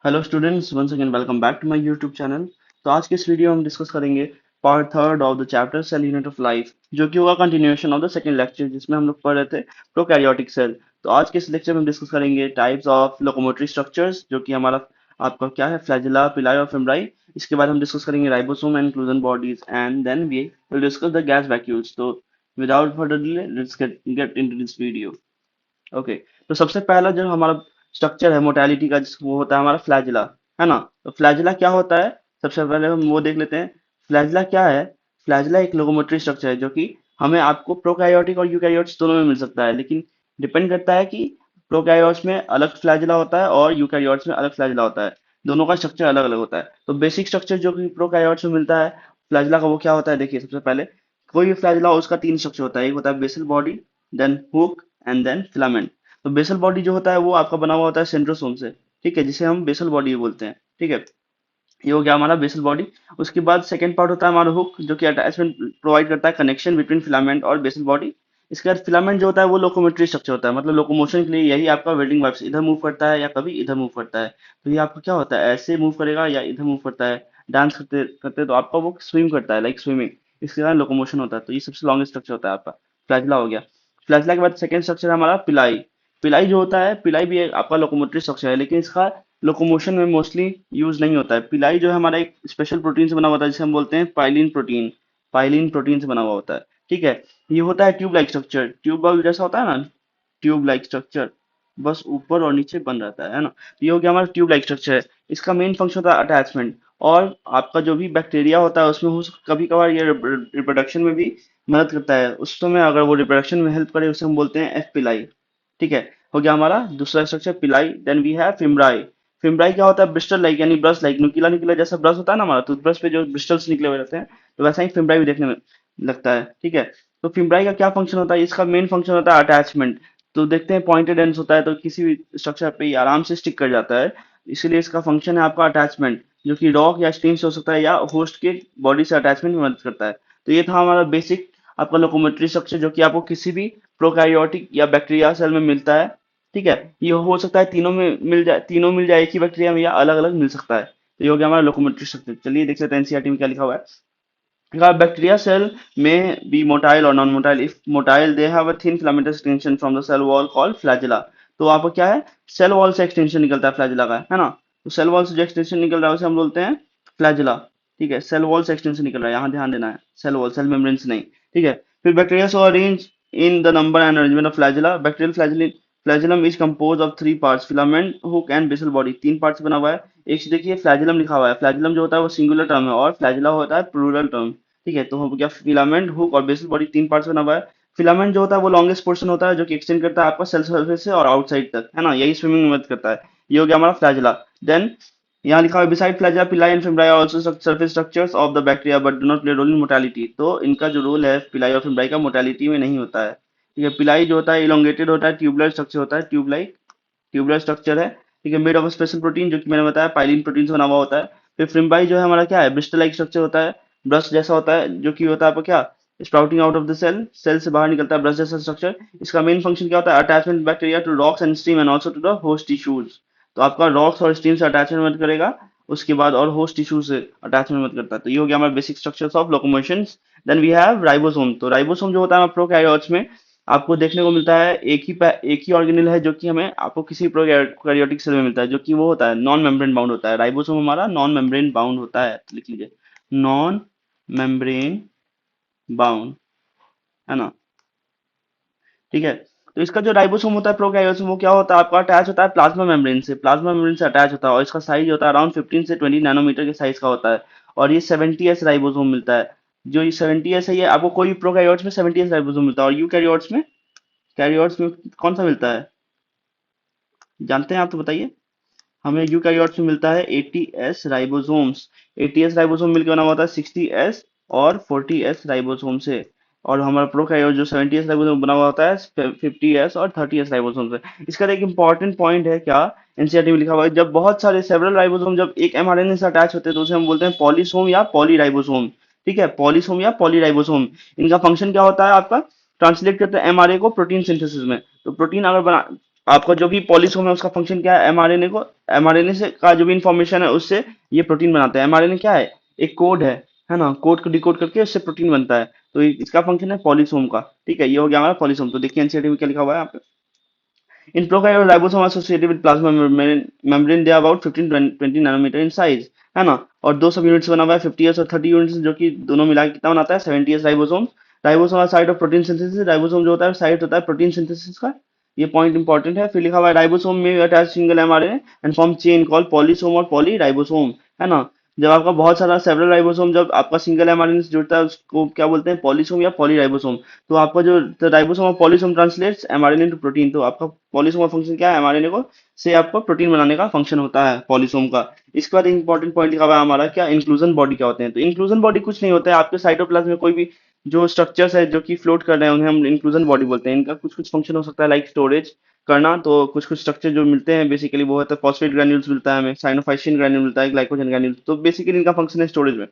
Hello students, once again welcome back to my YouTube channel. तो आज के इस वीडियो में हम डिस्कस करेंगे part third of the chapter cell unit of life, जो कि होगा continuation of the second lecture जिसमें हम लोग पढ़ रहे थे प्रोकैरियोटिक सेल। तो आज के इस लेक्चर में हम डिस्कस करेंगे टाइप्स ऑफ लोकोमोटरी स्ट्रक्चर्स, जो कि हमारा आपका क्या है, फ्लैजिला, पिलाई और फिम्ब्राई। इसके बाद हम डिस्कस करेंगे ribosome and inclusion bodies, and then we will discuss the gas vacuoles. So without further delay let's get into this video. Okay. तो सबसे पहला जो हमारा स्ट्रक्चर है मोटेलिटी का, वो होता है हमारा फ्लैजिला, है ना। तो फ्लैजिला क्या होता है, सबसे पहले हम वो देख लेते हैं। फ्लैजिला क्या है? फ्लैजिला एक लोकोमोटरी स्ट्रक्चर है जो कि हमें आपको प्रोकैरियोटिक और यूकैरियोट्स दोनों में मिल सकता है, लेकिन डिपेंड करता है कि प्रोकैरियोट्स में अलग फ्लैजिला होता है और यूकैरियोट्स में अलग फ्लैजिला होता है। दोनों का स्ट्रक्चर अलग अलग होता है। तो बेसिक स्ट्रक्चर जो कि प्रोकैरियोट्स में मिलता है फ्लैजिला का, वो क्या होता है, देखिए। सबसे पहले कोई भी फ्लैजिला हो उसका तीन स्ट्रक्चर होता है। एक होता है basal body, then hook, and then filament. तो बेसल बॉडी जो होता है वो आपका बना हुआ होता है सेंट्रोसोम से, ठीक है, जिसे हम बेसल बॉडी बोलते हैं, ठीक है। ये हो गया हमारा बेसल बॉडी। उसके बाद सेकंड पार्ट होता है हमारा हुक, जो कि अटैचमेंट प्रोवाइड करता है, कनेक्शन बिटवीन फिलामेंट और बेसल बॉडी। इसके बाद फिलामेंट जो होता है वो लोकोमोटरी स्ट्रक्चर होता है, मतलब लोकोमोशन के लिए यही आपका वेल्डिंग वाइब्स इधर मूव करता है या कभी इधर मूव करता है। तो ये आपका क्या होता है, ऐसे मूव करेगा या इधर मूव करता है। डांस करते करते तो आपका वो स्विम करता है, लाइक स्विमिंग। इसके कारण लोकोमोशन होता है। तो ये सबसे लॉन्गेस्ट स्ट्रक्चर होता है आपका, फ्लैजिला हो गया। फ्लैजिला के बाद सेकंड स्ट्रक्चर है हमारा पिलाई। पिलाई जो होता है, पिलाई भी एक आपका लोकोमोटरी स्ट्रक्चर है, लेकिन इसका लोकोमोशन में मोस्टली यूज नहीं होता है। पिलाई जो है हमारा एक स्पेशल प्रोटीन से बना हुआ होता है, जिसे हम बोलते हैं पाइलिन प्रोटीन। पाइलिन प्रोटीन से बना हुआ होता है, ठीक है। ये होता है tube like structure, tube bulb जैसा होता है ना, ट्यूब लाइक स्ट्रक्चर, बस ऊपर और नीचे बन रहता है ना। तो ये हो गया हमारा ट्यूब लाइक स्ट्रक्चर है। इसका मेन फंक्शन होता है अटैचमेंट। और आपका जो भी बैक्टीरिया होता है उसमें हो कभी कभार ये रिप्रोडक्शन में भी मदद करता है। उस समय अगर वो रिप्रोडक्शन में हेल्प करे उसे हम बोलते हैं एफ पिलाई, ठीक है। हो गया हमारा दूसरा structure pili. Then we have fimbriae. Fimbriae क्या होता है, ब्रिस्टल लाइक यानी ब्रश लाइक, नुकीला नुकीला जैसा ब्रश होता है ना हमारा टूथब्रश पे जो ब्रिस्टल्स निकले हुए रहते हैं, तो वैसा ही फिम्ब्राई भी देखने में लगता है, ठीक है। तो फिम्ब्राई का क्या फंक्शन होता है, इसका मेन फंक्शन होता है अटैचमेंट। तो देखते हैं पॉइंटेड एंड्स होता है तो किसी भी स्ट्रक्चर पे ये आराम से स्टिक कर जाता है। इसीलिए इसका फंक्शन है आपका अटैचमेंट, जो कि रॉक या स्टीम से हो सकता है या होस्ट के बॉडी से अटैचमेंट में मदद करता है। तो ये था हमारा बेसिक आपका लोकोमोटरी स्ट्रक्चर, जो कि आपको किसी भी प्रोकैरियोटिक या बैक्टीरिया सेल में मिलता है, ठीक है। ये हो सकता है तीनों में मिल जाए, तीनों मिल जाए एक ही बैक्टीरिया में, या अलग अलग मिल सकता है। तो ये हो गया हमारा लोकोमोटरी स्ट्रक्चर। चलिए देख लेते हैं एनसीईआरटी में क्या लिखा हुआ है। Bacteria cell may be motile or non-motile. If motile, they have a thin filamentous extension from the cell wall called flagella. तो आपको क्या है, सेल वॉल से एक्सटेंशन निकलता है फ्लैजिला का, है ना। तो सेल वॉल से जो एक्सटेंशन निकल रहा है उसे हम बोलते हैं फ्लैजिला, ठीक है। सेल वॉल से एक्सटेंशन निकल रहा है, यहाँ ध्यान देना है, सेल वॉल, सेल मेम्ब्रेन से नहीं, ठीक है। फिर bacteria so arrange in the number and arrangement of flagella. Bacterial flagellum is compose of three parts, filament, hook and basal body. तीन पार्ट से बना हुआ है। एक से देखिए फ्लैजिलम लिखा हुआ है, फ्लैजिलम जो होता है वो सिंगुलर टर्म है और फ्लैजिला होता है प्लूरल टर्म, ठीक है। तो हो गया फिलामेंट, हुक और बेसल बॉडी, तीन पार्ट से बना हुआ है। फिलामेंट जो होता है वो लॉन्गेस्ट पोर्शन होता है, जो कि एक्सटेंड करता है आपका सेल सर्फेस से और आउटसाइड तक, है ना, यही स्विमिंग में मदद करता है। ये हो गया हमारा फ्लैजिला। देन यहाँ लिखा हुआ है beside flagella pili and fimbriae are also surface structures of the bacteria but do not play role in motility. तो इनका जो रोल है पिलाई और फिम्ब्राई का, मोटालिटी में नहीं होता है, ठीक है। पिलाई जो होता है इलोंगेटेड होता है, ट्यूबुलर स्ट्रक्चर होता है, ट्यूबुलर स्ट्रक्चर है, ठीक है, मेड ऑफ स्पेशल प्रोटीन, जो कि मैंने बताया पाइलिन प्रोटीन से बना हुआ होता है। फिर फिम्ब्राई जो है हमारा क्या है, ब्रिस्टल लाइक स्ट्रक्चर होता है, ब्रश जैसा होता है, जो कि होता है आपका क्या, sprouting out of the cell, cell से बाहर निकलता है ब्रश जैसा स्ट्रक्चर। इसका मेन फंक्शन क्या होता है, attachment bacteria to rocks and steam and also to the host tissues. तो आपका रॉक्स और स्टीम से अटैचमेंट मदद करेगा, उसके बाद और होस्ट टिश्यू से अटैचमेंट मदद करता है। तो ये हो गया हमारा basic structures of locomotion. Then we have ribosome. तो राइबोसोम जो होता है प्रोकैरियोट्स में आपको देखने को मिलता है, एक ही ऑर्गेनेल है जो कि हमें आपको किसी प्रोकैरियोटिक सेल में मिलता है, जो कि वो होता है नॉन मेम्ब्रेन बाउंड होता है। राइबोसोम हमारा नॉन मेम्ब्रेन बाउंड होता है, लिख लीजिए, नॉन मेम्ब्रेन बाउंड, है ना, ठीक है। तो इसका जो राइबोसोम होता है प्रोकैरियोट्स में, वो क्या होता है आपका, अटैच होता है प्लाज्मा मेम्ब्रेन से अटैच होता है, और इसका साइज होता है अराउंड 15 से 20 नैनोमीटर के साइज का होता है। और ये 70s राइबोसोम मिलता है। जो ये 70s है, ये आपको कोई भी प्रोकैरियोट्स में 70s राइबोसोम मिलता है, और कैरियोट्स में कौन सा मिलता है, जानते हैं आप तो बताइए। हमें यूकैरियोट्स में मिलता है 80s राइबोसोम्स। 80s राइबोसोम मिलकर बना हुआ था 60s और 40s राइबोसोम से। और हमारा प्रोकैरियोट जो 70s राइबोसोम बना हुआ होता है 50s और 30s राइबोसोम से। इसका एक इंपॉर्टेंट पॉइंट है क्या, एनसीईआरटी में लिखा हुआ है, जब बहुत सारे सेवरल राइबोसोम जब एक एमआरएनए से अटैच होते हैं तो उसे हम बोलते हैं पॉलीसोम या पॉलीराइबोसोम, ठीक है, पॉलीसोम या पॉलीराइबोसोम। इनका फंक्शन क्या होता है आपका, ट्रांसलेट करते हैं एमआरए को प्रोटीन सिंथेसिस में। तो प्रोटीन अगर बना आपका जो भी पॉलीसोम है उसका फंक्शन क्या है, एमआरएनए को, एमआरएनए से का जो भी इंफॉर्मेशन है उससे ये प्रोटीन बनाता है। एमआरएनए क्या है, एक कोड है ना, कोड को डिकोड करके उससे प्रोटीन बनता है। तो इसका फंक्शन है पॉलीसोम का। ठीक है, ये हो गया हमारा पॉलीसोम। तो देखिए एनसीईआरटी में क्या लिखा हुआ है यहाँ पे, in prokaryote, ribosome are associated with plasma membrane. They are about 15-20 nanometer in size, है ना। और दो सब यूनिट्स बना हुआ है, 50s और 30 यूनिट्स, जो कि दोनों मिला के कितना बनाता है, 70s ribosome. Ribosome site of protein synthesis, ribosome जो होता है साइट होता है प्रोटीन सिंथेसिस का। ये पॉइंट इंपॉर्टेंट है। फिर लिखा हुआ है राइबोसोम में attach single mRNA and form chain call polysome और पॉली राइबोसोम, है ना। जब आपका बहुत सारा सेवरल राइबोसोम जब आपका सिंगल एमआरएनए से जुड़ता है उसको क्या बोलते हैं, पॉलीसोम या पॉली राइबोसोम। तो आपका जो राइबोसोम और polysome translates mRNA to protein. तो आपका पॉलीसोम का फंक्शन क्या है, एमआरएनए को से आपको प्रोटीन बनाने का फंक्शन होता है पॉलीसोम का। इसके बाद इंपॉर्टेंट पॉइंट लिखा हुआ है हमारा, क्या इंक्लूजन बॉडी क्या होते हैं। तो इंक्लूजन बॉडी कुछ नहीं होता है, आपके साइटोप्लाज्म में कोई भी जो स्ट्रक्चर्स है जो कि फ्लोट कर रहे हैं उन्हें हम इंक्लूजन बॉडी बोलते हैं। इनका कुछ कुछ फंक्शन हो सकता है लाइक स्टोरेज करना। तो कुछ कुछ स्ट्रक्चर जो मिलते हैं बेसिकली वो होता है फॉस्फेट ग्रैन्यूल्स मिलता है हमें, साइनोफाइसिन ग्रैन्यूल मिलता है, ग्लाइकोजन ग्रैन्यूल। तो बेसिकली इनका फंक्शन है स्टोरेज में।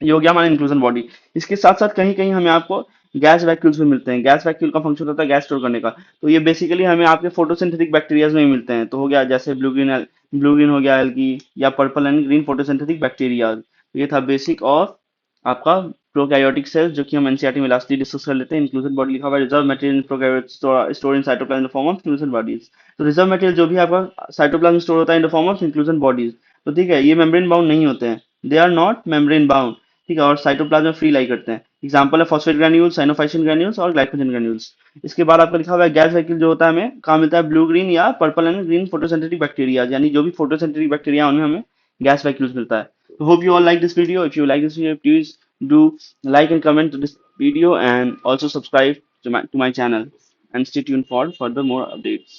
ये हो गया हमारा इंक्लूजन बॉडी। इसके साथ साथ कहीं कहीं हमें आपको गैस वैक्यूल्स भी मिलते हैं। गैस वैक्यूल का फंक्शन होता है गैस स्टोर करने का। तो ये बेसिकली हमें आपके फोटोसिंथेटिक बैक्टीरियाज में ही मिलते हैं। तो हो गया जैसे ब्लू ग्रीन हो गया एल्गी, या purple and green photosynthetic bacteria. ये था बेसिक ऑफ आपका प्रोकैरियोटिक सेल्स, जो कि हम एनसीईआरटी में लास्टली डिस्कस कर लेते हैं। इंक्लूजन बॉडी लिखा हुआ है reserve material in prokaryote store in cytoplasm in the form of inclusion bodies. तो रिजर्व मटेरियल जो भी आपका साइटोप्लाज्म स्टोर होता है in the form of inclusion bodies. तो ठीक है, ये मेम्ब्रेन बाउंड नहीं होते हैं, they are not membrane bound. ठीक है, और साइटोप्लाज्म में फ्री लाई करते हैं। एग्जाम्पल है फॉस्फेट ग्रैन्यूल्स, साइनोफाइसिन ग्रैन्यूल्स और ग्लाइकोजन ग्रैन्यूल्स। इसके बाद आपका लिखा हुआ है गैस वैक्यूल जो होता है हमें कहाँ मिलता है, ब्लू ग्रीन या purple and green photosynthetic bacteria, यानी जो भी फोटोसिंथेटिक बैक्टीरिया उनमें हमें गैस वैक्यूल्स मिलता है। So hope you all like this video. If you like this video, please do like and comment to this video and also subscribe to my channel and stay tuned for further more updates.